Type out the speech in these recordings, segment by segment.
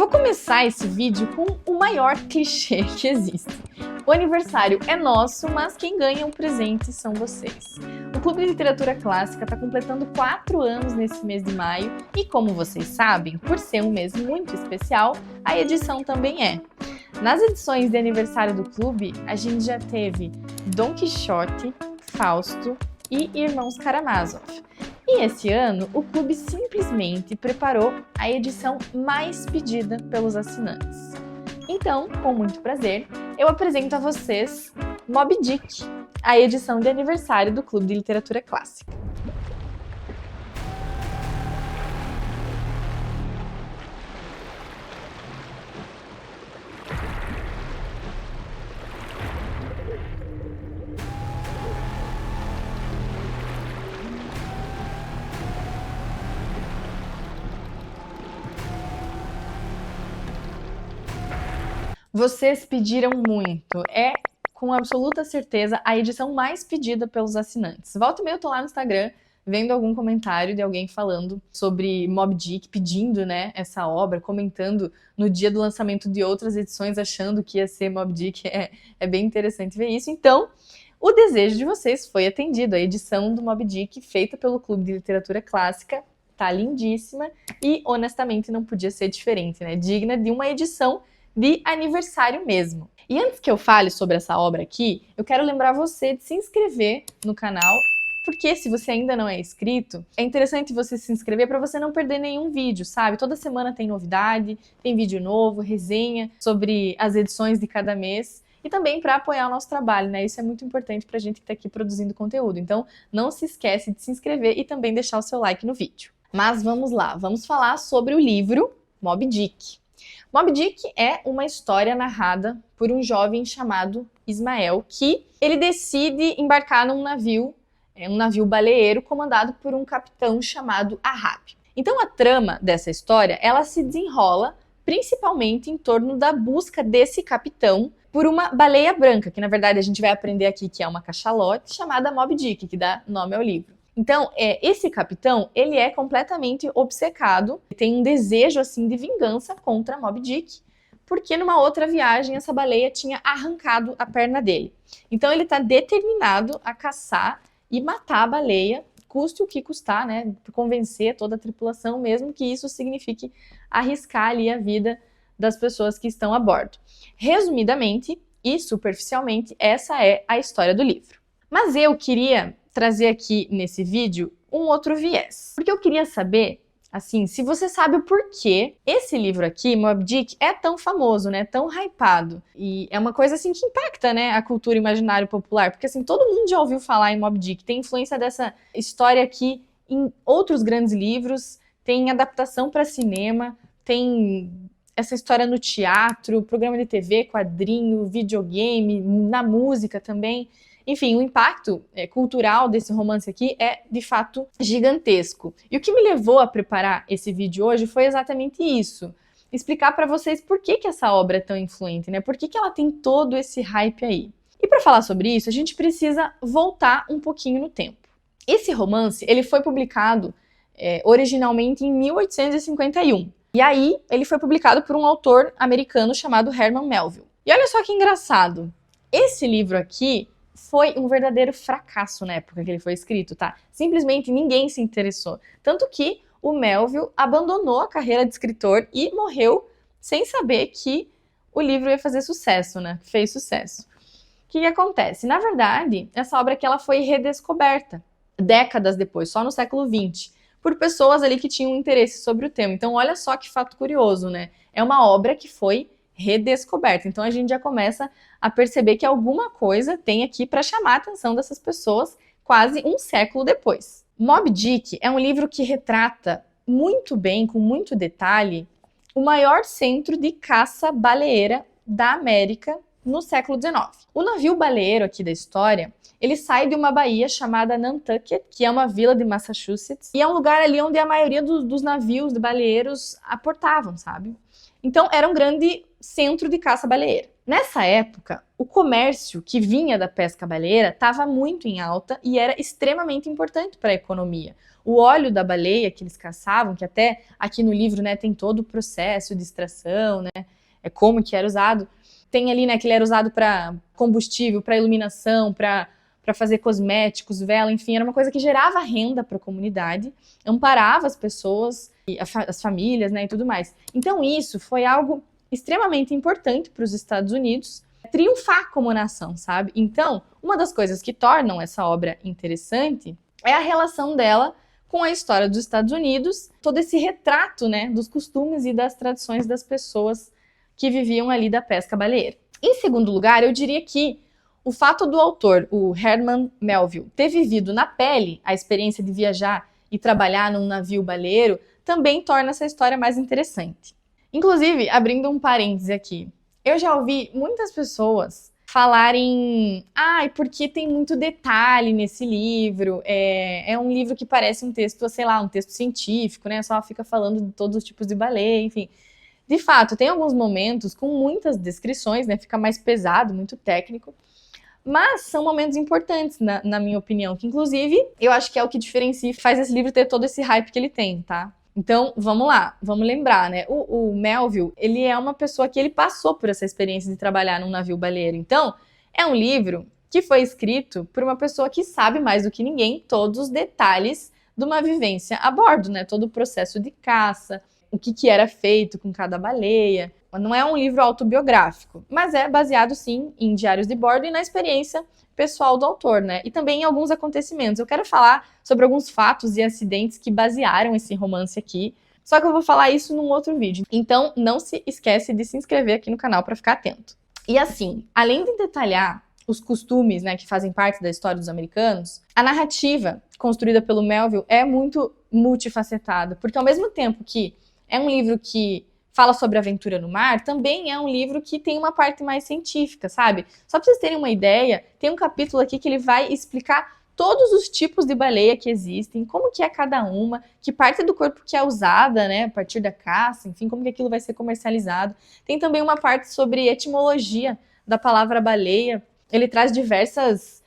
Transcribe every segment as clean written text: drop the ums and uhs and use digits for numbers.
vou começar esse vídeo com o maior clichê que existe. O aniversário é nosso, mas quem ganha o presente são vocês. O Clube de Literatura Clássica está completando 4 anos nesse mês de maio e, como vocês sabem, por ser um mês muito especial, a edição também é. Nas edições de aniversário do clube, a gente já teve Dom Quixote, Fausto e Irmãos Karamazov. E esse ano, o clube simplesmente preparou a edição mais pedida pelos assinantes. Então, com muito prazer, eu apresento a vocês Moby Dick, a edição de aniversário do Clube de Literatura Clássica. Vocês pediram muito, é com absoluta certeza a edição mais pedida pelos assinantes. Volta e meia eu tô lá no Instagram vendo algum comentário de alguém falando sobre Moby Dick, pedindo, né, essa obra, comentando no dia do lançamento de outras edições, achando que ia ser Moby Dick. É bem interessante ver isso. Então, o desejo de vocês foi atendido. A edição do Moby Dick, feita pelo Clube de Literatura Clássica, tá lindíssima e, honestamente, não podia ser diferente, né? Digna de uma edição de aniversário mesmo. E antes que eu fale sobre essa obra aqui, eu quero lembrar você de se inscrever no canal, porque se você ainda não é inscrito, é interessante você se inscrever para você não perder nenhum vídeo, sabe? Toda semana tem novidade, tem vídeo novo, resenha sobre as edições de cada mês e também para apoiar o nosso trabalho, né? Isso é muito importante pra gente que tá aqui produzindo conteúdo. Então, não se esquece de se inscrever e também deixar o seu like no vídeo. Mas vamos lá, vamos falar sobre o livro Moby Dick. Moby Dick é uma história narrada por um jovem chamado Ismael, que ele decide embarcar num navio, um navio baleeiro comandado por um capitão chamado Ahab. Então a trama dessa história, ela se desenrola principalmente em torno da busca desse capitão por uma baleia branca, que na verdade a gente vai aprender aqui que é uma cachalote chamada Moby Dick, que dá nome ao livro. Então, esse capitão, ele é completamente obcecado, tem um desejo, assim, de vingança contra Moby Dick, porque numa outra viagem essa baleia tinha arrancado a perna dele. Então ele está determinado a caçar e matar a baleia, custe o que custar, né, convencer toda a tripulação, mesmo que isso signifique arriscar ali a vida das pessoas que estão a bordo. Resumidamente e superficialmente, essa é a história do livro. Mas eu queria trazer aqui nesse vídeo um outro viés. Porque eu queria saber, assim, se você sabe o porquê esse livro aqui, Moby Dick, é tão famoso, né, tão hypado. E é uma coisa, assim, que impacta, né, a cultura imaginária popular. Porque, assim, todo mundo já ouviu falar em Moby Dick. Tem influência dessa história aqui em outros grandes livros, tem adaptação para cinema, tem essa história no teatro, programa de TV, quadrinho, videogame, na música também. Enfim, o impacto cultural desse romance aqui é, de fato, gigantesco. E o que me levou a preparar esse vídeo hoje foi exatamente isso. Explicar para vocês por que essa obra é tão influente, né? Por que ela tem todo esse hype aí. E para falar sobre isso, a gente precisa voltar um pouquinho no tempo. Esse romance, ele foi publicado originalmente em 1851. E aí, ele foi publicado por um autor americano chamado Herman Melville. E olha só que engraçado. Esse livro aqui foi um verdadeiro fracasso na época que ele foi escrito, tá? Simplesmente ninguém se interessou. Tanto que o Melville abandonou a carreira de escritor e morreu sem saber que o livro ia fazer sucesso, né? Fez sucesso. O que acontece? Na verdade, essa obra aqui ela foi redescoberta décadas depois, só no século XX, por pessoas ali que tinham interesse sobre o tema. Então, olha só que fato curioso, né? É uma obra que foi redescoberta. Então a gente já começa a perceber que alguma coisa tem aqui para chamar a atenção dessas pessoas quase um século depois. Moby Dick é um livro que retrata muito bem, com muito detalhe, o maior centro de caça baleeira da América no século XIX. O navio baleeiro aqui da história, ele sai de uma baía chamada Nantucket, que é uma vila de Massachusetts, e é um lugar ali onde a maioria dos navios baleeiros aportavam, sabe? Então, era um grande centro de caça baleeira. Nessa época, o comércio que vinha da pesca baleeira estava muito em alta e era extremamente importante para a economia. O óleo da baleia que eles caçavam, que até aqui no livro, né, tem todo o processo de extração, né, como que era usado. Tem ali, né, que ele era usado para combustível, para iluminação, para fazer cosméticos, vela, enfim, era uma coisa que gerava renda para a comunidade, amparava as pessoas, as famílias, né, e tudo mais. Então isso foi algo extremamente importante para os Estados Unidos triunfar como nação, sabe? Então, uma das coisas que tornam essa obra interessante é a relação dela com a história dos Estados Unidos, todo esse retrato, né, dos costumes e das tradições das pessoas que viviam ali da pesca baleeira. Em segundo lugar, eu diria que o fato do autor, o Herman Melville, ter vivido na pele a experiência de viajar e trabalhar num navio baleeiro também torna essa história mais interessante. Inclusive, abrindo um parêntese aqui, eu já ouvi muitas pessoas falarem porque tem muito detalhe nesse livro, é um livro que parece um texto, sei lá, um texto científico, né, só fica falando de todos os tipos de baleia, enfim. De fato, tem alguns momentos com muitas descrições, né, fica mais pesado, muito técnico, mas são momentos importantes, na minha opinião, que inclusive eu acho que é o que diferencia e faz esse livro ter todo esse hype que ele tem, tá? Então, vamos lá, vamos lembrar, né? O Melville, ele é uma pessoa que ele passou por essa experiência de trabalhar num navio baleeiro. Então, é um livro que foi escrito por uma pessoa que sabe mais do que ninguém todos os detalhes de uma vivência a bordo, né? Todo o processo de caça, o que era feito com cada baleia. Não é um livro autobiográfico, mas é baseado, sim, em diários de bordo e na experiência pessoal do autor, né? E também em alguns acontecimentos. Eu quero falar sobre alguns fatos e acidentes que basearam esse romance aqui, só que eu vou falar isso num outro vídeo. Então, não se esquece de se inscrever aqui no canal para ficar atento. E assim, além de detalhar os costumes, né, que fazem parte da história dos americanos, a narrativa construída pelo Melville é muito multifacetada, porque ao mesmo tempo que é um livro que fala sobre aventura no mar, também é um livro que tem uma parte mais científica, sabe? Só para vocês terem uma ideia, tem um capítulo aqui que ele vai explicar todos os tipos de baleia que existem, como que é cada uma, que parte do corpo que é usada, né, a partir da caça, enfim, como que aquilo vai ser comercializado. Tem também uma parte sobre etimologia da palavra baleia. Ele traz diversos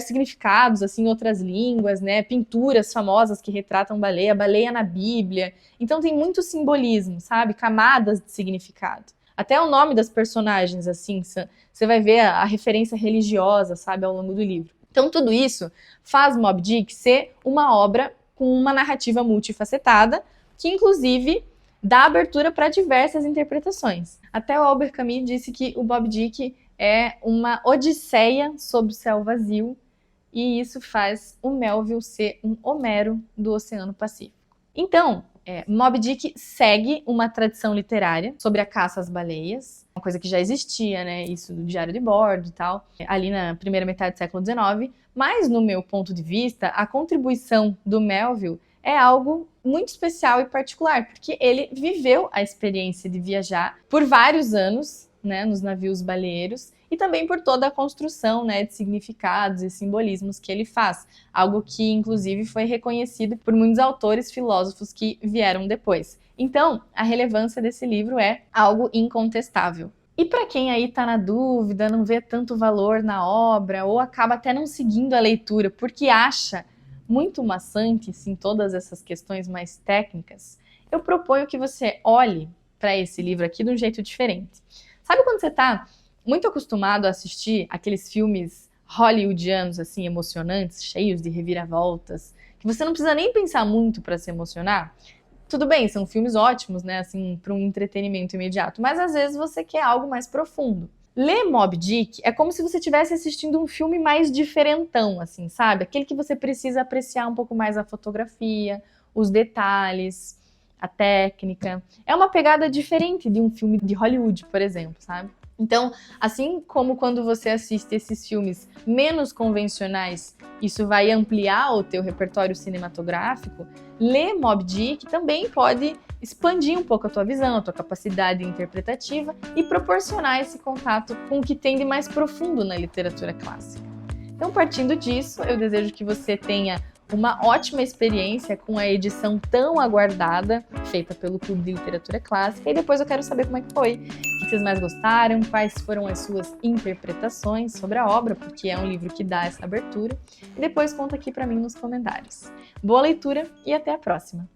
significados, assim, em outras línguas, né, pinturas famosas que retratam baleia na Bíblia. Então tem muito simbolismo, sabe, camadas de significado. Até o nome das personagens, assim, você vai ver a referência religiosa, sabe, ao longo do livro. Então tudo isso faz Moby Dick ser uma obra com uma narrativa multifacetada, que inclusive dá abertura para diversas interpretações. Até o Albert Camus disse que o Moby Dick é uma odisseia sob o céu vazio, e isso faz o Melville ser um Homero do Oceano Pacífico. Então, Moby Dick segue uma tradição literária sobre a caça às baleias, uma coisa que já existia, né, isso do diário de bordo e tal, ali na primeira metade do século XIX, mas no meu ponto de vista, a contribuição do Melville é algo muito especial e particular, porque ele viveu a experiência de viajar por vários anos, né, nos navios baleeiros, e também por toda a construção, né, de significados e simbolismos que ele faz, algo que inclusive foi reconhecido por muitos autores filósofos que vieram depois. Então, a relevância desse livro é algo incontestável. E para quem aí está na dúvida, não vê tanto valor na obra, ou acaba até não seguindo a leitura, porque acha muito maçante, sim, todas essas questões mais técnicas, eu proponho que você olhe para esse livro aqui de um jeito diferente. Sabe quando você está muito acostumado a assistir aqueles filmes hollywoodianos, assim, emocionantes, cheios de reviravoltas, que você não precisa nem pensar muito para se emocionar? Tudo bem, são filmes ótimos, né, assim, para um entretenimento imediato, mas às vezes você quer algo mais profundo. Ler Moby Dick é como se você estivesse assistindo um filme mais diferentão, assim, sabe? Aquele que você precisa apreciar um pouco mais a fotografia, os detalhes, a técnica. É uma pegada diferente de um filme de Hollywood, por exemplo, sabe? Então, assim como quando você assiste esses filmes menos convencionais, isso vai ampliar o teu repertório cinematográfico, ler Moby Dick também pode expandir um pouco a tua visão, a tua capacidade interpretativa e proporcionar esse contato com o que tem de mais profundo na literatura clássica. Então, partindo disso, eu desejo que você tenha uma ótima experiência com a edição tão aguardada, feita pelo Clube de Literatura Clássica, e depois eu quero saber como é que foi, o que vocês mais gostaram, quais foram as suas interpretações sobre a obra, porque é um livro que dá essa abertura, e depois conta aqui pra mim nos comentários. Boa leitura e até a próxima!